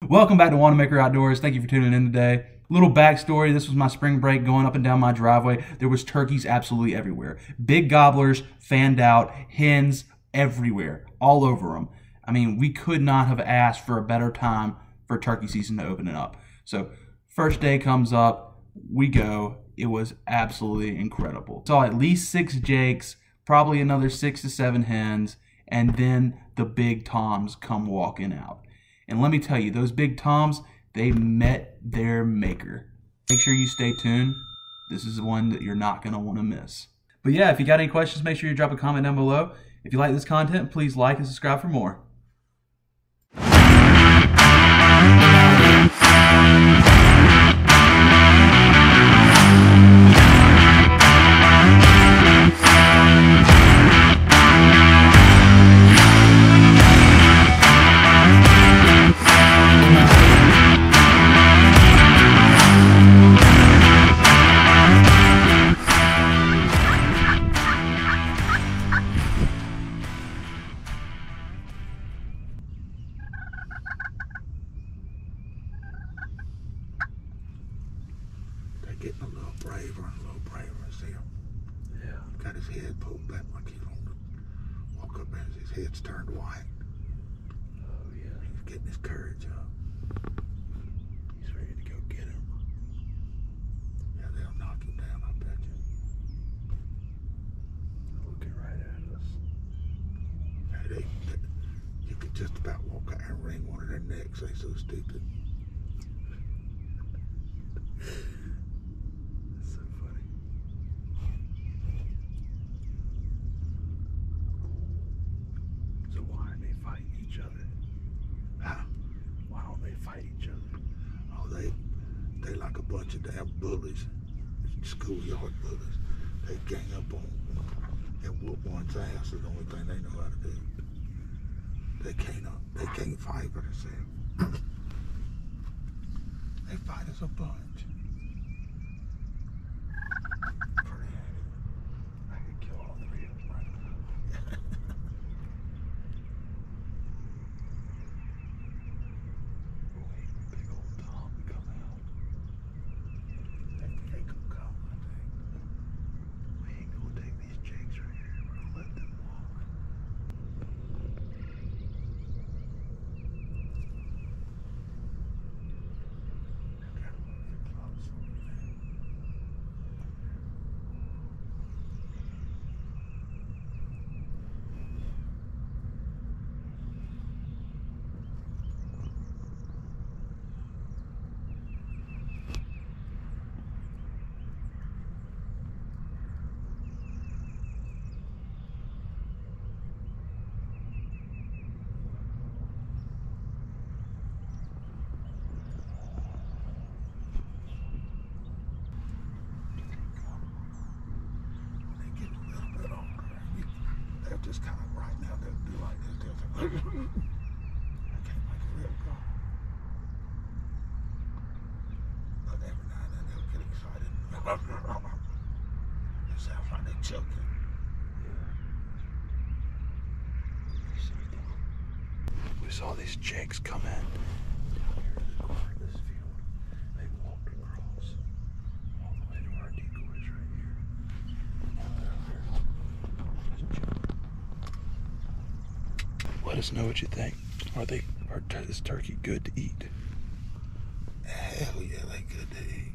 Welcome back to Wanamaker Outdoors. Thank you for tuning in today. Little backstory, this was my spring break going up and down my driveway. There was turkeys absolutely everywhere. Big gobblers, fanned out, hens everywhere, all over them. I mean, we could not have asked for a better time for turkey season to open it up. So first day comes up, we go. It was absolutely incredible. Saw at least 6 jakes, probably another 6 to 7 hens, and then the big toms come walking out. And let me tell you, those big toms, they met their maker. Make sure you stay tuned. This is one that you're not going to want to miss. But yeah, if you got any questions, make sure you drop a comment down below. If you like this content, please like and subscribe for more. Getting a little braver and a little braver. See him? Yeah. Got his head pulled back like he's on to walk up as his head's turned white. Oh yeah. He's getting his courage up. He's ready to go get him. Yeah, they'll knock him down, I bet you. Looking right at us. Hey, you could just about walk out and wring one of their necks. They so stupid. They like a bunch of damn bullies, schoolyard bullies. They gang up on and whoop one's ass. Is the only thing they know how to do. They can't fight for themselves. They fight as a bunch. I could kill all 3 of them right now. Just kind of right now, they'll do like this. They'll say, I can't make a real go. But every now and then they'll get excited. It sounds like they're choking. We saw these jakes come in down here to the corner of this field. They walked across all the way to our decoys right here. Let us know what you think. Is turkey good to eat? Hell yeah, they good to eat.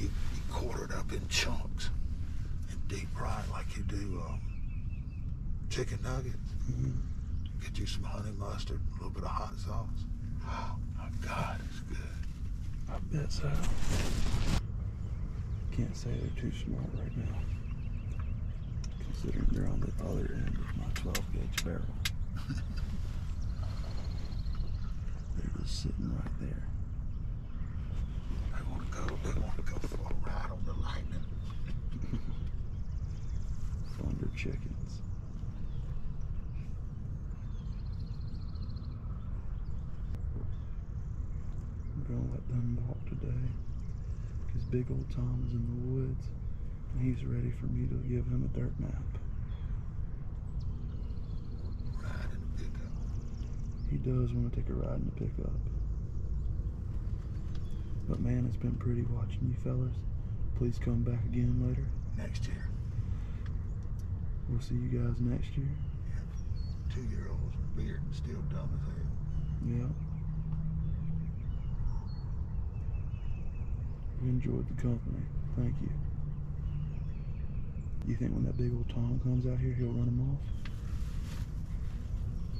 You quarter it up in chunks and deep fry it like you do chicken nuggets. Get you some honey mustard, a little bit of hot sauce. Oh my God, it's good. I bet so. Can't say they're too smart right now, considering they're on the other end of my 12-gauge barrel. They're just sitting right there. They want to go for a ride on the lightning. Thunder chickens. I'm gonna let them walk today, because big old Tom is in the woods. He's ready for me to give him a dirt nap. Ride in the pickup. He does want to take a ride in the pickup. But man, it's been pretty watching you fellas. Please come back again later. Next year. We'll see you guys next year. Yeah. 2-year-olds, beard, still dumb as hell. Yeah. We enjoyed the company. Thank you. You think when that big old Tom comes out here, he'll run him off?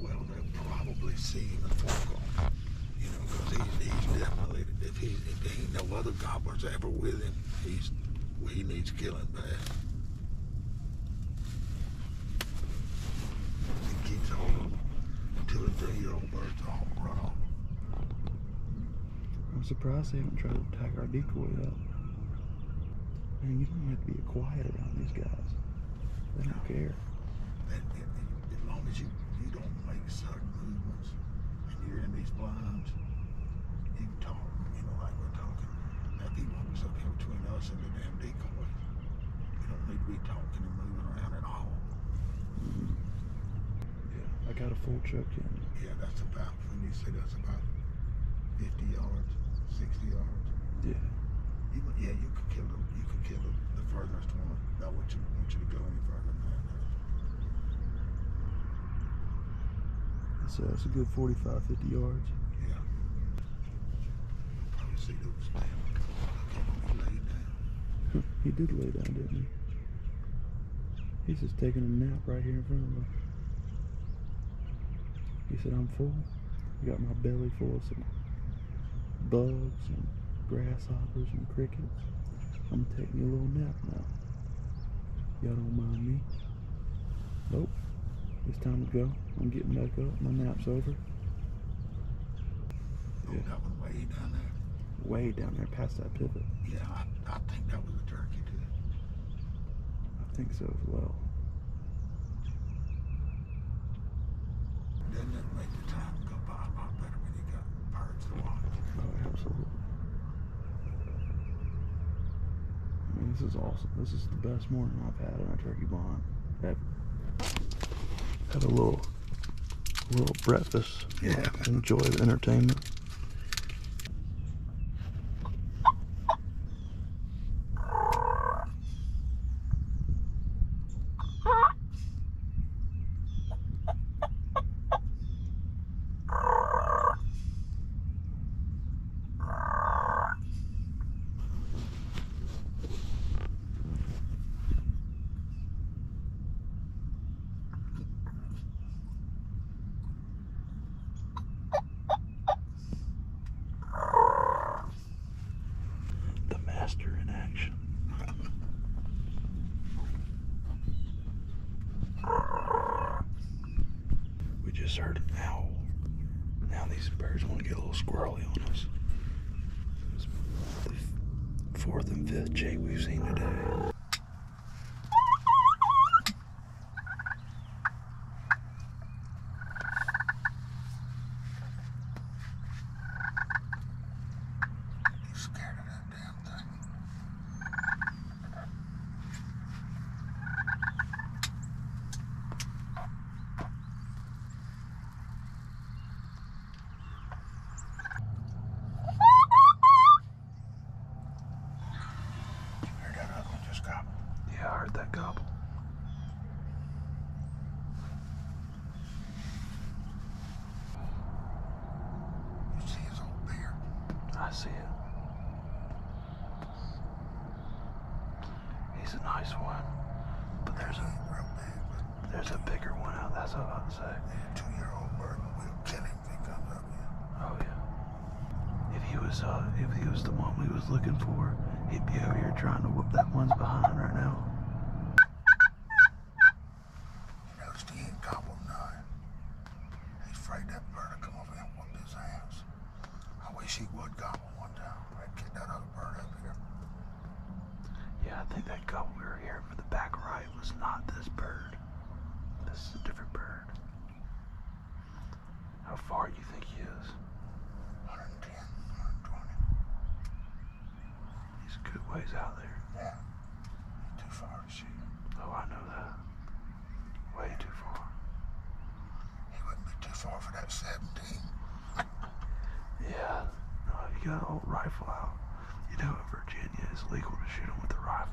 Well, they'll probably see him and walk on. You know, because he's definitely, if ain't no other gobblers ever with him, he needs killing bad. He keeps all the 2- and 3-year-old birds all run off. I'm surprised they haven't tried to attack our decoy yet. Man, you don't have to be quiet around these guys. They don't care. As long as you don't make certain movements and you're in these blinds, you can talk, you know, like we're talking. Now, if he walks up here between us and the damn decoy, we don't need to be talking and moving around at all. Yeah, I got a full chuck in. Yeah, that's about, when you say that's about 50 yards, 60 yards. Yeah. You could kill the furthest one. I want you to go any further than that. So that's a good 45, 50 yards. Yeah. Probably see those damn. He laid down. He did lay down, didn't he? He's just taking a nap right here in front of us. He said, I'm full. I got my belly full of some bugs and grasshoppers and crickets. I'm gonna take me a little nap now. Y'all don't mind me? Nope. It's time to go. I'm getting back up. My nap's over. Oh, that one way down there. Way down there past that pivot. Yeah, I think that was a turkey too. I think so as well. Doesn't it make the time go by a lot better when you got birds to watch? Oh, absolutely. I mean, this is awesome. This is the best morning I've had on a turkey blind ever. Had a little breakfast. Yeah. Enjoy the entertainment. In action. We just heard an owl. Now these birds want to get a little squirrely on us. It's the 4th and 5th jay we've seen today. Yeah, I heard that gobble. You see his old beard? I see it. He's a nice one, but there's a bigger one out. That's what I was about to say. Yeah, 2-year-old bird, we'll kill him if he comes up here. Oh yeah. If he was the one we was looking for, he'd be over here trying to whoop that one's behind right now. You noticed he ain't gobbled none. He's afraid that bird will come over here and whoop his ass. I wish he would gobble one time. I'd get that other bird up here. Yeah, I think that gobble we were hearing for the back right was not this bird. This is a different bird. How far do you think he is? 110, 120. He's a good ways out there. Yeah. Too far to shoot. Oh, I know that. Way too far. He wouldn't be too far for that 17. Yeah. No, you got an old rifle out. You know, in Virginia, it's legal to shoot them with a rifle.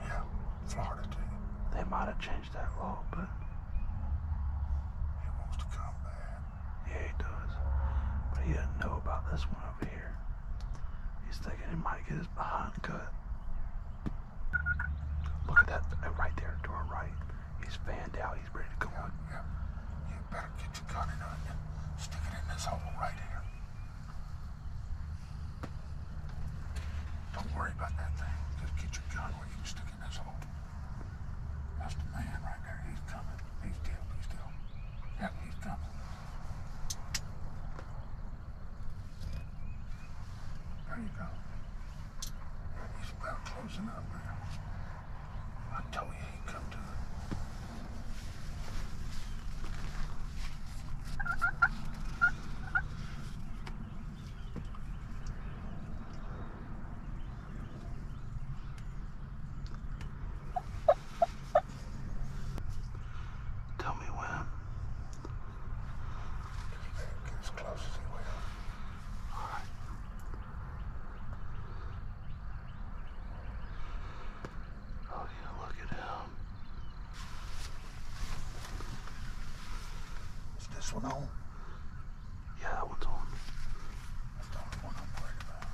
Yeah, Florida too. They might have changed that law, but He wants to come back. yeah, he does. But he doesn't know about this one over here. He's thinking he might get his behind cut. Look at that right there to our right. He's fanned out. He's ready to go. Yeah. You better get your gun in it and stick it in this hole right here. Don't worry about that thing. Just get your gun where you can stick it in this hole. That's the man right there. He's coming. He's still. Yep, he's coming. There you go. He's about closing up now. I told you he'd come to it. Tell me when. Get as close as he will. Alright. Oh yeah, look at him. Is this one on? Yeah, that one's on. That's the only one I'm worried about.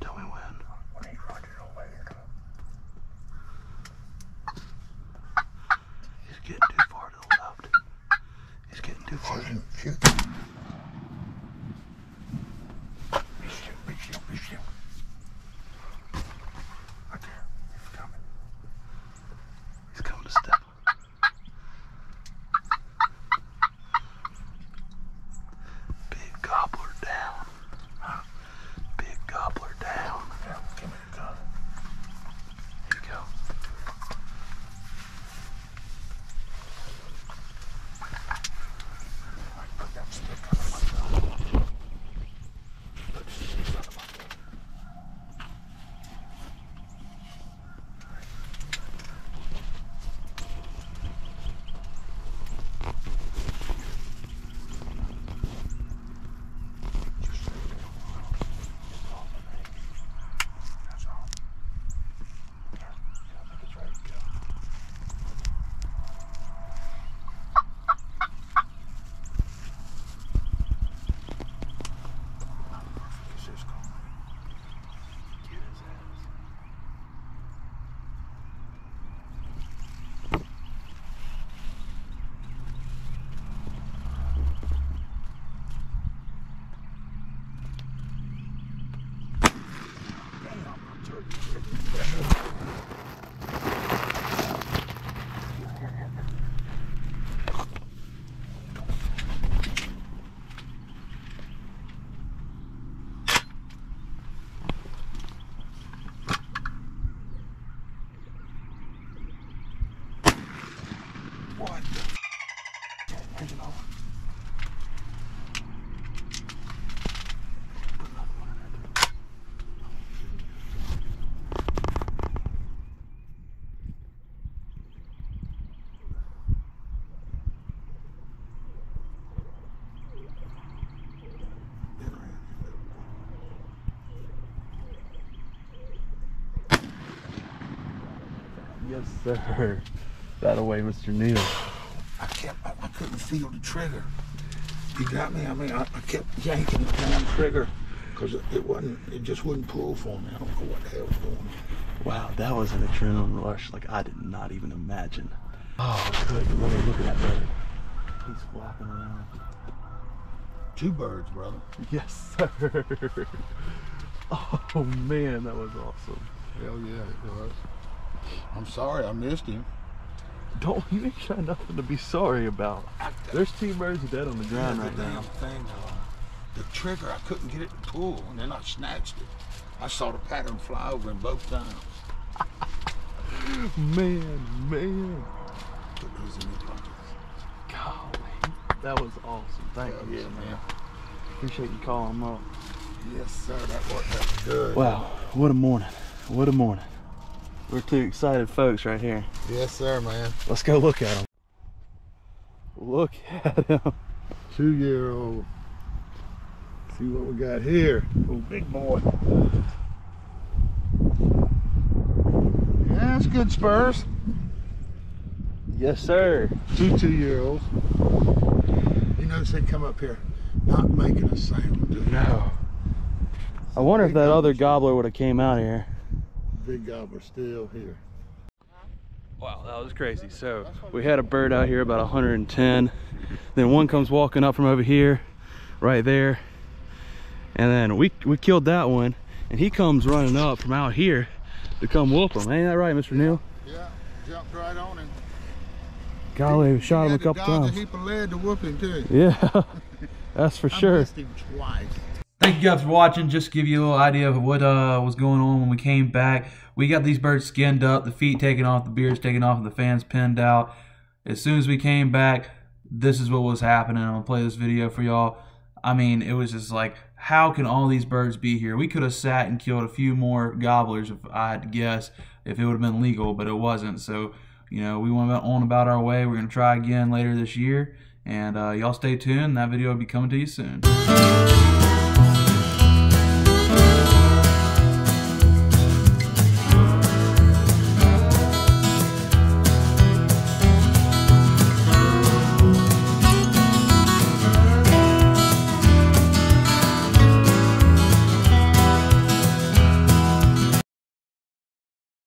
Tell me when. When he runs it away, He's getting too far to the left. He's getting too far. shoot. Be still. Right there. He's coming. He's coming to step. Big gobbler down. Big gobbler down. Yeah, give me the gun. Here you go. All right, put that stick under my gun. Put the stick under my gun. Just so you know, it's all for me. That's all. Yeah, I think it's ready to go. How perfect is this going to be? Get his ass. Damn, turkey. What the? Hang it on. Put another one in there. Yes, sir. That away, Mr. Neal. I couldn't feel the trigger. You got me? I mean, I kept yanking the damn trigger because it just wouldn't pull for me. I don't know what the hell was going on. Wow, that was an adrenaline rush like I did not even imagine. Oh, good Lord, look at that bird. He's flapping around. Two birds, brother. Yes, sir. Oh, man, that was awesome. Hell yeah, it was. I'm sorry I missed him. Don't, you ain't got nothing to be sorry about. There's two birds dead on the ground right the now. damn thing, the trigger, I couldn't get it to pull, and then I snatched it. I saw the pattern fly over him both times. Man. Put those in your pockets. Golly, that was awesome. Thank you, Yeah, man. Appreciate you calling him up. Yes, sir. That worked out good. Wow, what a morning. What a morning. We're two excited folks right here. Yes, sir, man. Let's go look at him. Look at him. 2-year-old. See what we got here. Oh, big boy. Yeah, that's good spurs. Yes, sir. 2-year-olds. You notice they come up here not making a sound, do they? No. I wonder if that other gobbler would have came out here. Big gobbler still here. Wow, that was crazy. So we had a bird out here about 110. Then one comes walking up from over here, right there. And then we killed that one. And he comes running up from out here to come whoop him. Ain't that right, Mr. Neal? Yeah, jumped right on him. Golly, we shot him a couple times. A heap of lead to whoop him too. Yeah, that's for sure. I missed him twice. Thank you guys for watching. Just to give you a little idea of what was going on when we came back. We got these birds skinned up, the feet taken off, the beards taken off, and the fans pinned out. As soon as we came back, this is what was happening. I'm going to play this video for y'all. I mean, it was just like, how can all these birds be here? We could have sat and killed a few more gobblers, if I had to guess, if it would have been legal, but it wasn't. So, you know, we went on about our way. We're going to try again later this year. And y'all stay tuned. That video will be coming to you soon.